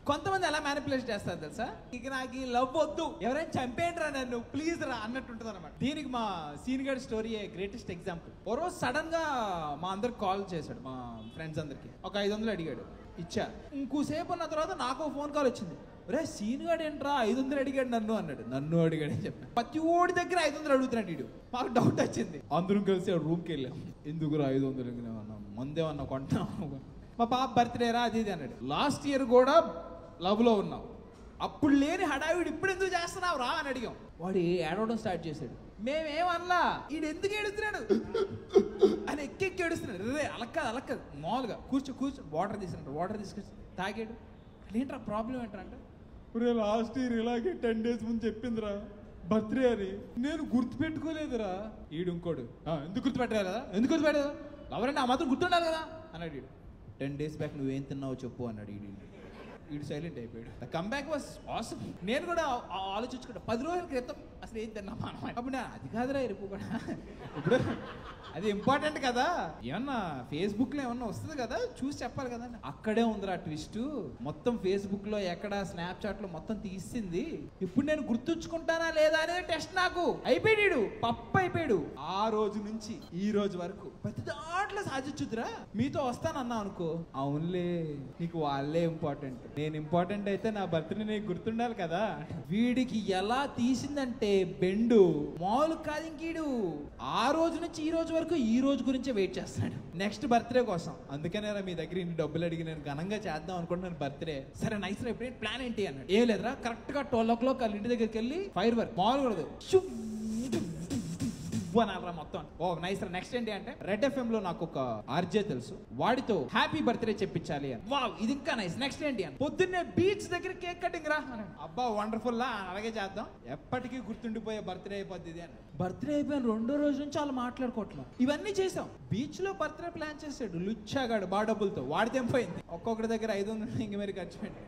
కొంతమంది ఎలా మ్యానిపులేట్ చేస్తారు తెలుసా, ఇక నాకు ఈ లవ్ వద్దు, ఎవరైనా చంపేయండి రా నన్ను ప్లీజ్ రా అన్నట్టుంటది అనమాట. దీనికి మా సీన్ గడ్ స్టోరీ గ్రేటెస్ట్ ఎగ్జాంపుల్. ఓ రోజు సడన్ గా మా అందరికి కాల్ చేశాడు, మా ఫ్రెండ్స్ అందరికి ఒక 500 అడిగాడు, ఇచ్చా. ఇంకోసేపు ఉన్న తర్వాత నాకు ఫోన్ కాల్ వచ్చింది, రే సీన్ గడ్ ఏంట్రా 500 అడిగాడు నన్ను అన్నాడు. నన్ను అడిగాడు అని చెప్పి ప్రతి ఓడి దగ్గర 500 అడుగుతున్నాడు వీడు. మాకు డౌట్ వచ్చింది, అందరం కలిసి రూమ్కి వెళ్ళాం. ఎందుకురా 500 మందేమన్నా కొంటున్నాం, మా పాప బర్త్డే రా అది ఇది అన్నాడు. లాస్ట్ ఇయర్ కూడా లవ్ లో ఉన్నావు, అప్పుడు లేని హడావిడి ఇప్పుడు ఎందుకు చేస్తున్నావు రా అని అడిగాం. వాడు ఏడవడం స్టార్ట్ చేశాడు. మేమేమన్నా ఈడు ఎందుకు ఏడుస్తున్నాడు అని ఎక్కెక్కి ఏడుస్తున్నాడు. రే అలక్కదు మామూలుగా కూర్చో వాటర్ తీసుకొచ్చి తాగాడు. ఏంట్రా ప్రాబ్లం ఏంట్రా అంటే, లాస్ట్ ఇయర్ ఇలాగే 10 days ముందు చెప్పిందిరా బర్త్డే అని, నేను గుర్తుపెట్టుకోలేదురా. ఈడు ఇంకోడు ఎందుకు గుర్తుపెట్టలేదు ఎవరంటే ఆ మాత్రం గుర్తుండాలి కదా అన్నాడు. 10 days బ్యాక్ నువ్వేం తిన్నావో చెప్పు అన్నాడు. ఈడు సైలెంట్ అయిపోయాడు. The comeback was awesome. నేను కూడా ఆలోచించుకుంటా 10 రోజుల క్రితం అసలు ఏం తిన్నామా అన్నమాట. అప్పుడు అది కాదురా ఎరుపు కూడా, ఇప్పుడు అది ఇంపార్టెంట్ కదా, ఏమన్నా ఫేస్బుక్ లో ఏమన్నా వస్తుంది కదా చూసి చెప్పాలి కదా. అక్కడే ఉందిరా ట్విస్ట్, మొత్తం ఫేస్బుక్ లో ఎక్కడ స్నాప్చాట్ లో మొత్తం తీసింది. ఇప్పుడు నేను గుర్తుంచుకుంటానా లేదా అనేది టెస్ట్ నాకు. అయిపోయాడు పప్పు అయిపోయాడు. ఆ రోజు నుంచి ఈ రోజు వరకు ప్రతి దాంట్లో సాధించుద్దురా. మీతో వస్తానన్నా అనుకో, అవునులే నీకు వాళ్ళే ఇంపార్టెంట్, నేను ఇంపార్టెంట్ అయితే నా బర్త్డే నీకు గుర్తుండాలి కదా. వీడికి ఎలా తీసిందంటే బెండు మామూలు కాదు. ఇంకీడు ఆ రోజు నుంచి ఈ రోజు వరకు ఈ రోజు గురించే వెయిట్ చేస్తాడు నెక్స్ట్ బర్త్డే కోసం. అందుకనే మీ దగ్గర ఇన్ని డబ్బులు అడిగి నేను ఘనంగా చేద్దాం అనుకుంటున్నాను బర్త్డే. సరే నైస్ రా, ఇప్పుడు ప్లాన్ ఏంటి అన్నాడు. ఏం లేదురా, కరెక్ట్ గా 12 o'clock వాళ్ళ ఇంటి దగ్గరికి వెళ్ళి ఫైర్ వర్క్ మామూలు కూడా అనాలరా మొత్తం. ఓ నైస్ రా. నెక్స్ట్ ఏంటి అంటే రెడ్ FM లో నాకు ఒక ఆర్జే తెలుసు, వాడితో హ్యాపీ బర్త్డే చెప్పించాలి అని. వావ్ ఇది ఇంకా నైస్. నెక్స్ట్ ఏంటి అని పొద్దున్నే బీచ్ దగ్గర కేక్ కటింగ్ రా అని. అబ్బా వండర్ఫుల్ లా, అలాగే చేద్దాం, ఎప్పటికీ గుర్తుండిపోయే బర్త్డే అయిపోద్ది అని. బర్త్డే అయిపోయిన 2వ రోజు నుంచి వాళ్ళు మాట్లాడుకోవట్లేదు. ఇవన్నీ చేసాం. బీచ్ లో బర్త్డే ప్లాన్ చేసాడు లుచ్చాగాడు బాగా డబ్బులతో, వాడితే పోయింది. ఒక్కొక్కటి దగ్గర 500 ఇంక మరి ఖర్చు పెట్టి